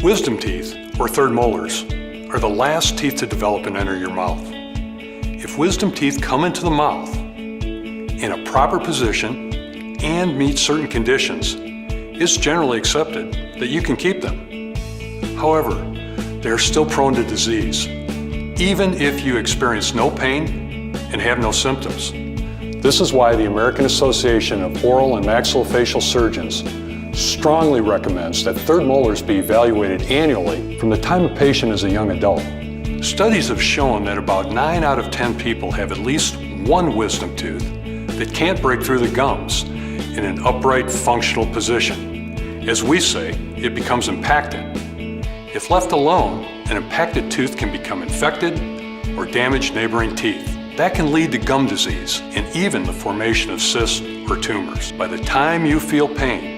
Wisdom teeth, or third molars, are the last teeth to develop and enter your mouth. If wisdom teeth come into the mouth in a proper position and meet certain conditions, it's generally accepted that you can keep them. However, they are still prone to disease, even if you experience no pain and have no symptoms. This is why the American Association of Oral and Maxillofacial Surgeons strongly recommends that third molars be evaluated annually from the time a patient is a young adult. Studies have shown that about 9 out of 10 people have at least one wisdom tooth that can't break through the gums in an upright, functional position. As we say, it becomes impacted. If left alone, an impacted tooth can become infected or damage neighboring teeth. That can lead to gum disease and even the formation of cysts or tumors. By the time you feel pain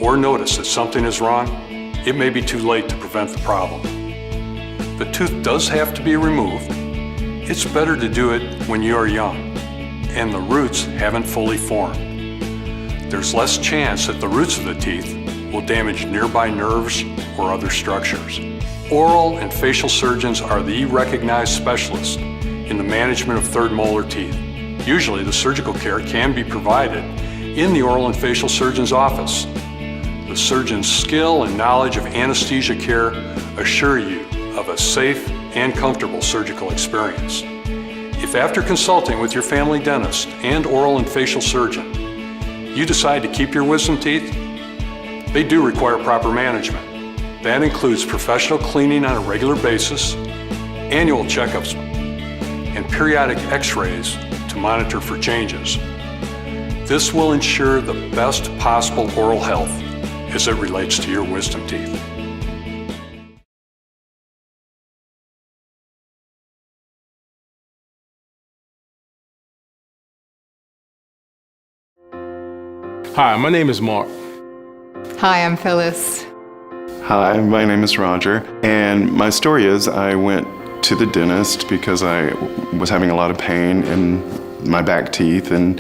or notice that something is wrong, it may be too late to prevent the problem. If a tooth does have to be removed, it's better to do it when you are young and the roots haven't fully formed. There's less chance that the roots of the teeth will damage nearby nerves or other structures. Oral and facial surgeons are the recognized specialists in the management of third molar teeth. Usually the surgical care can be provided in the oral and facial surgeon's office. The surgeon's skill and knowledge of anesthesia care assure you of a safe and comfortable surgical experience. If after consulting with your family dentist and oral and facial surgeon, you decide to keep your wisdom teeth, they do require proper management. That includes professional cleaning on a regular basis, annual checkups, and periodic x-rays to monitor for changes. This will ensure the best possible oral health as it relates to your wisdom teeth. Hi, my name is Mark. Hi, I'm Phyllis. Hi, my name is Roger, and my story is I went to the dentist because I was having a lot of pain in my back teeth, and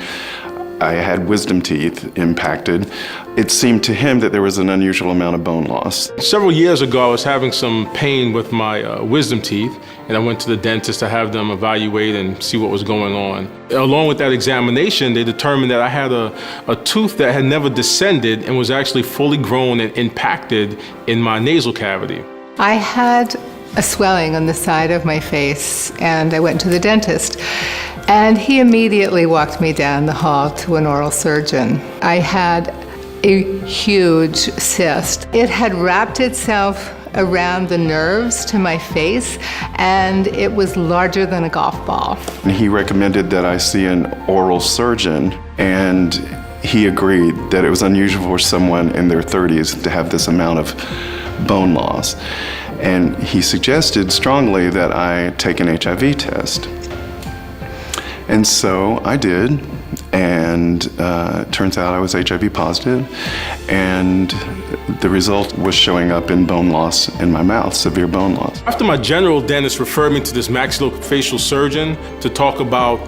I had wisdom teeth impacted. It seemed to him that there was an unusual amount of bone loss. Several years ago, I was having some pain with my wisdom teeth, and I went to the dentist to have them evaluate and see what was going on. Along with that examination, they determined that I had a tooth that had never descended and was actually fully grown and impacted in my nasal cavity. I had a swelling on the side of my face, and I went to the dentist. And he immediately walked me down the hall to an oral surgeon. I had a huge cyst. It had wrapped itself around the nerves to my face, and it was larger than a golf ball. And he recommended that I see an oral surgeon, and he agreed that it was unusual for someone in their 30s to have this amount of bone loss. And he suggested strongly that I take an HIV test. And so I did, and it turns out I was HIV positive, and the result was showing up in bone loss in my mouth, severe bone loss. After my general dentist referred me to this maxillofacial surgeon to talk about,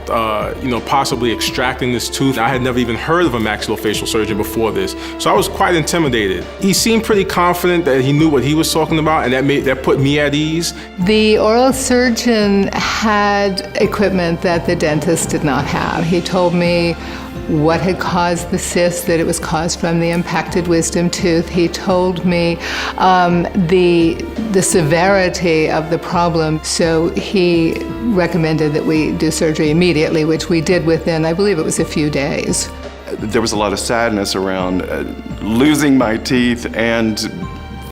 possibly extracting this tooth, I had never even heard of a maxillofacial surgeon before this, so I was quite intimidated. He seemed pretty confident that he knew what he was talking about, and that put me at ease. The oral surgeon had equipment that the dentist did not have. He told me what had caused the cyst, that it was caused from the impacted wisdom tooth. He told me the severity of the problem, so he recommended that we do surgery immediately, which we did within, I believe it was a few days. There was a lot of sadness around losing my teeth and